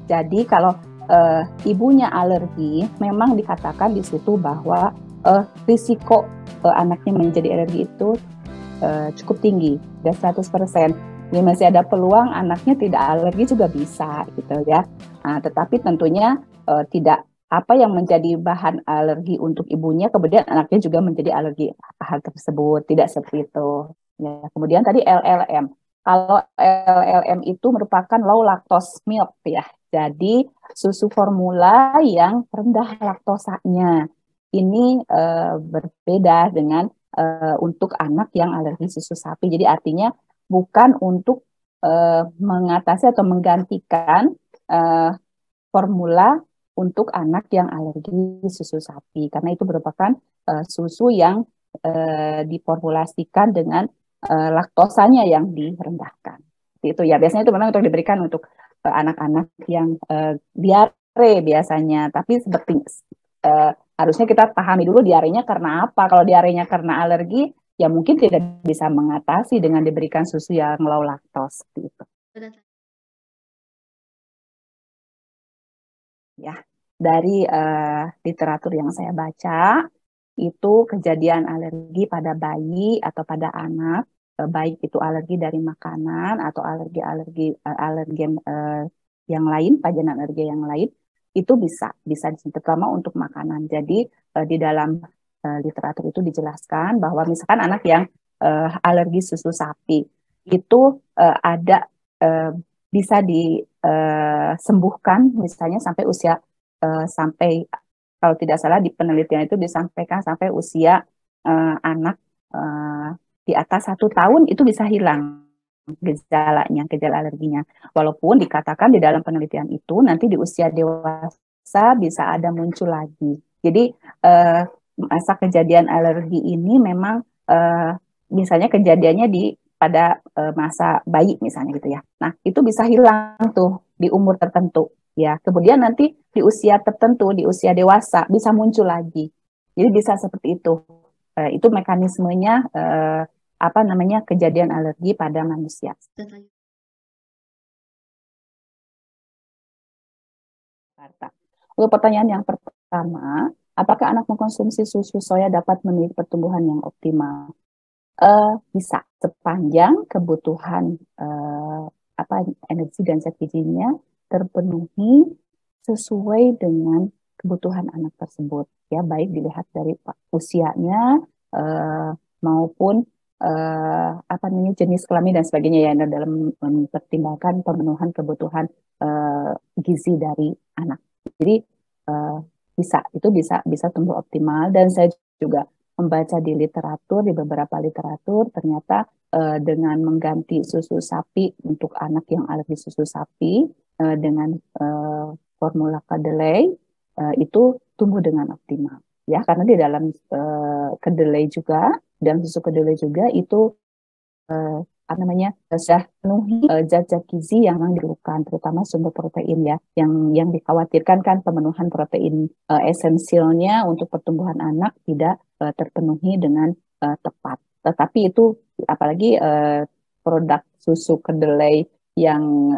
Jadi kalau ibunya alergi, memang dikatakan di situ bahwa risiko anaknya menjadi alergi itu cukup tinggi, dan 100%. Jadi masih ada peluang anaknya tidak alergi juga bisa gitu ya. Nah, tetapi tentunya tidak apa yang menjadi bahan alergi untuk ibunya, kemudian anaknya juga menjadi alergi hal tersebut, tidak seperti itu. Ya, kemudian tadi LLM. Kalau LLM itu merupakan low lactose milk ya. Jadi susu formula yang rendah laktosanya. Ini berbeda dengan untuk anak yang alergi susu sapi. Jadi artinya bukan untuk mengatasi atau menggantikan uh, formula untuk anak yang alergi susu sapi, karena itu merupakan susu yang diformulasikan dengan laktosanya yang direndahkan. Itu ya biasanya itu memang untuk diberikan untuk anak-anak yang diare biasanya, tapi seperti harusnya kita pahami dulu diarenya karena apa. Kalau diarenya karena alergi, ya mungkin tidak bisa mengatasi dengan diberikan susu yang low lactose gitu. Ya, dari literatur yang saya baca, itu kejadian alergi pada bayi atau pada anak, baik itu alergi dari makanan atau alergi-alergi alergen yang lain, pajanan alergi yang lain, itu bisa terutama untuk makanan. Jadi di dalam literatur itu dijelaskan bahwa misalkan anak yang alergi susu sapi itu ada uh, bisa disembuhkan misalnya sampai usia sampai kalau tidak salah di penelitian itu disampaikan sampai usia anak di atas 1 tahun itu bisa hilang gejalanya, gejala alerginya. Walaupun dikatakan di dalam penelitian itu nanti di usia dewasa bisa ada muncul lagi. Jadi masa kejadian alergi ini memang misalnya kejadiannya di pada masa bayi misalnya gitu ya. Nah, itu bisa hilang tuh di umur tertentu ya. Kemudian nanti di usia tertentu, di usia dewasa bisa muncul lagi. Jadi bisa seperti itu. Itu mekanismenya apa namanya kejadian alergi pada manusia. Untuk pertanyaan yang pertama, apakah anak mengkonsumsi susu soya dapat memiliki pertumbuhan yang optimal? Bisa sepanjang kebutuhan apa energi dan zat gizinya terpenuhi sesuai dengan kebutuhan anak tersebut ya, baik dilihat dari usianya maupun apa namanya jenis kelamin dan sebagainya ya dalam mempertimbangkan pemenuhan kebutuhan gizi dari anak. Jadi uh, bisa bisa tumbuh optimal, dan saya juga membaca di literatur, di beberapa literatur ternyata dengan mengganti susu sapi untuk anak yang alergi susu sapi dengan formula kedelai itu tumbuh dengan optimal ya, karena di dalam kedelai juga dan susu kedelai juga itu apa namanya sudah penuhi zat-zat gizi yang memang diperlukan, terutama sumber protein ya, yang dikhawatirkan kan pemenuhan protein esensialnya untuk pertumbuhan anak tidak terpenuhi dengan tepat. Tetapi itu apalagi produk susu kedelai yang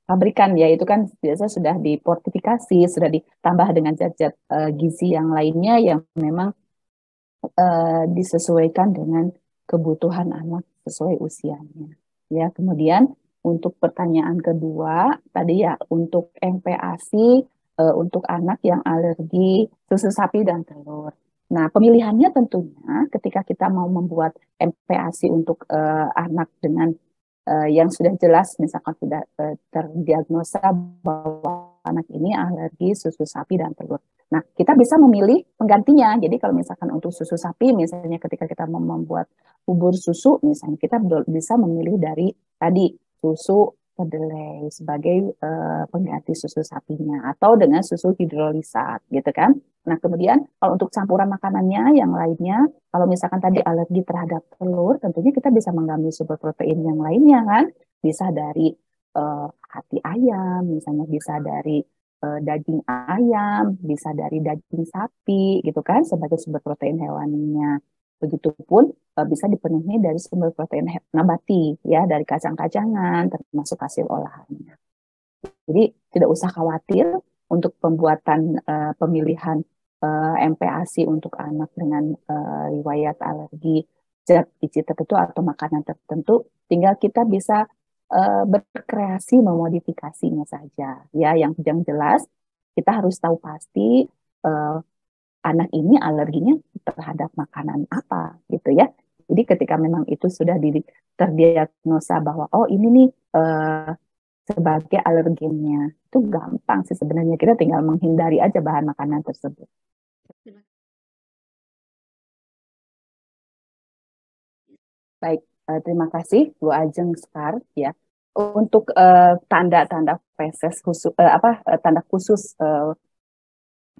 pabrikan ya, itu kan biasa sudah diportifikasi, sudah ditambah dengan zat-zat gizi yang lainnya yang memang disesuaikan dengan kebutuhan anak sesuai usianya. Ya, kemudian untuk pertanyaan kedua tadi ya untuk MPASI untuk anak yang alergi susu sapi dan telur. Nah, pemilihannya tentunya ketika kita mau membuat MPASI untuk anak dengan yang sudah jelas misalkan sudah terdiagnosa bahwa anak ini alergi susu sapi dan telur. Nah, kita bisa memilih penggantinya. Jadi kalau misalkan untuk susu sapi, misalnya ketika kita mau membuat bubur susu, misalnya kita bisa memilih dari tadi susu kedelai sebagai pengganti susu sapinya, atau dengan susu hidrolisat, gitu kan. Nah, kemudian kalau untuk campuran makanannya yang lainnya, kalau misalkan tadi alergi terhadap telur, tentunya kita bisa mengambil sumber protein yang lainnya kan. Bisa dari hati ayam, misalnya bisa dari daging ayam, bisa dari daging sapi, gitu kan, sebagai sumber protein hewaninya. Begitupun bisa dipenuhi dari sumber protein nabati, ya, dari kacang-kacangan, termasuk hasil olahannya. Jadi tidak usah khawatir untuk pembuatan pemilihan MPASI untuk anak dengan riwayat alergi zat gizi tertentu atau makanan tertentu. Tinggal kita bisa berkreasi memodifikasinya saja. Ya, yang jelas kita harus tahu pasti uh, anak ini alerginya terhadap makanan apa gitu ya. Jadi ketika memang itu sudah terdiagnosa bahwa oh ini nih sebagai alergennya, itu gampang sih sebenarnya, kita tinggal menghindari aja bahan makanan tersebut. Baik, terima kasih Bu Ajeng Sekar ya. Untuk tanda-tanda feses khusus tanda khusus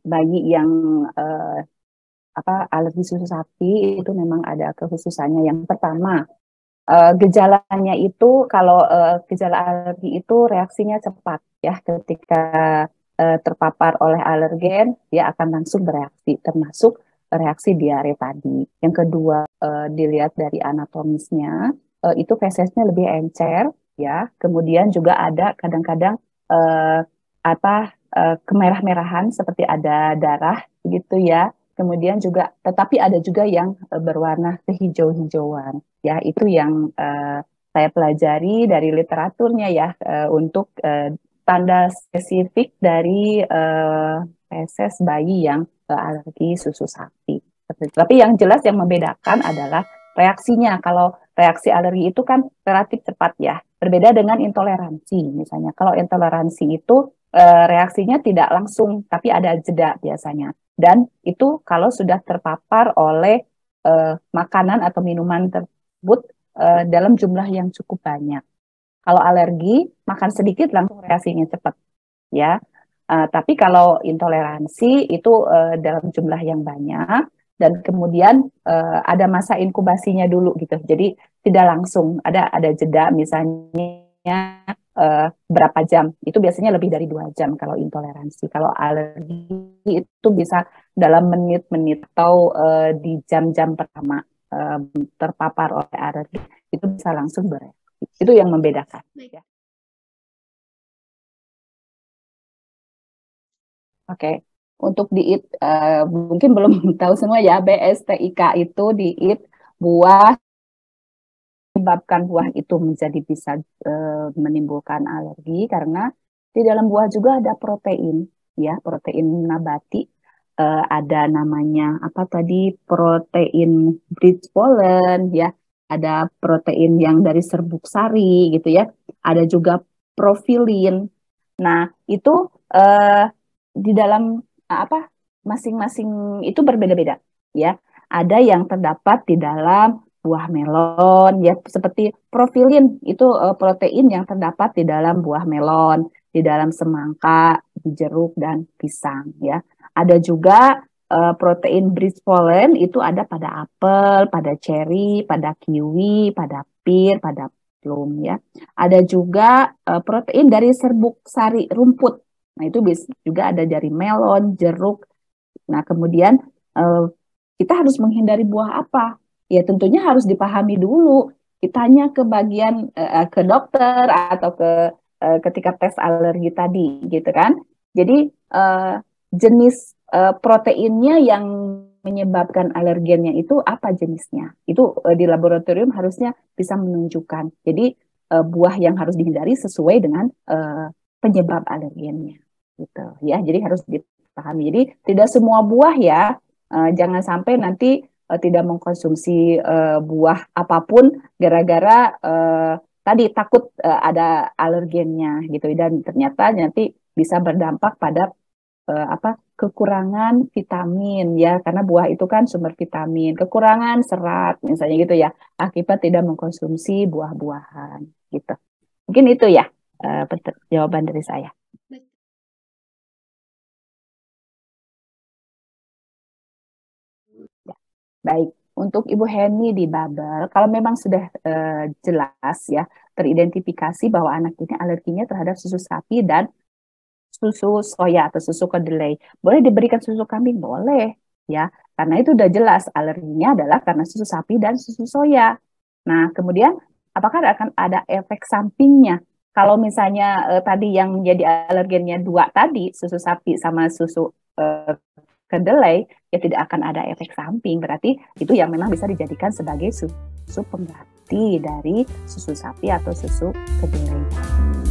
bayi yang uh, alergi susu sapi itu memang ada kekhususannya. Yang pertama, gejalanya itu kalau gejala alergi itu reaksinya cepat ya, ketika terpapar oleh alergen dia akan langsung bereaksi, termasuk reaksi diare tadi. Yang kedua, dilihat dari anatomisnya, itu fesesnya lebih encer ya, kemudian juga ada kadang-kadang uh, kemerah-merahan seperti ada darah gitu ya. Kemudian juga, tetapi ada juga yang berwarna kehijau-hijauan. Ya, itu yang saya pelajari dari literaturnya ya, untuk tanda spesifik dari feses bayi yang alergi susu sapi. Tapi yang jelas yang membedakan adalah reaksinya. Kalau reaksi alergi itu kan relatif cepat ya, berbeda dengan intoleransi. Misalnya, kalau intoleransi itu reaksinya tidak langsung, tapi ada jeda biasanya. Dan itu kalau sudah terpapar oleh makanan atau minuman tersebut dalam jumlah yang cukup banyak. Kalau alergi, makan sedikit langsung reaksinya cepat, ya. Tapi kalau intoleransi itu dalam jumlah yang banyak dan kemudian ada masa inkubasinya dulu gitu. Jadi tidak langsung, ada jeda misalnya berapa jam. Itu biasanya lebih dari 2 jam kalau intoleransi. Kalau alergi itu bisa dalam menit-menit atau di jam-jam pertama uh, terpapar oleh alergi itu bisa langsung bereaksi. Itu yang membedakan. Ya. Oke, untuk diet mungkin belum tahu semua ya, BSTIK itu diet buah, menyebabkan buah itu menjadi bisa menimbulkan alergi karena di dalam buah juga ada protein, ya, protein nabati. Ada namanya apa tadi, protein bridge pollen, ya, ada protein yang dari serbuk sari gitu ya, ada juga profilin. Nah, itu eh, di dalam apa, masing-masing itu berbeda-beda ya. Ada yang terdapat di dalam buah melon ya, seperti profilin itu protein yang terdapat di dalam buah melon, di dalam semangka, di jeruk dan pisang ya. Ada juga protein bridge pollen itu ada pada apel, pada cherry, pada kiwi, pada pir, pada plum ya. Ada juga protein dari serbuk sari rumput. Nah, itu juga ada dari melon, jeruk. Nah, kemudian eh, kita harus menghindari buah apa? Ya, tentunya harus dipahami dulu. Kitanya ke bagian ke dokter atau ketika tes alergi tadi, gitu kan? Jadi eh, jenis proteinnya yang menyebabkan alergennya itu apa jenisnya? Itu di laboratorium harusnya bisa menunjukkan. Jadi buah yang harus dihindari sesuai dengan penyebab alergennya, gitu ya. Jadi harus dipahami. Jadi tidak semua buah ya, jangan sampai nanti tidak mengkonsumsi buah apapun gara-gara tadi takut ada alergennya gitu, dan ternyata nanti bisa berdampak pada kekurangan vitamin ya, karena buah itu kan sumber vitamin, kekurangan serat misalnya gitu ya, akibat tidak mengkonsumsi buah-buahan gitu. Mungkin itu ya jawaban dari saya. Ya. Baik, untuk Ibu Heni di Babel, kalau memang sudah jelas ya, teridentifikasi bahwa anak ini alerginya terhadap susu sapi dan susu soya atau susu kedelai. Boleh diberikan susu kambing? Boleh, ya. Karena itu udah jelas alerginya adalah karena susu sapi dan susu soya. Nah, kemudian apakah akan ada efek sampingnya? Kalau misalnya tadi yang menjadi alergennya dua tadi, susu sapi sama susu kedelai, ya tidak akan ada efek samping. Berarti itu yang memang bisa dijadikan sebagai susu pengganti dari susu sapi atau susu kedelai tadi.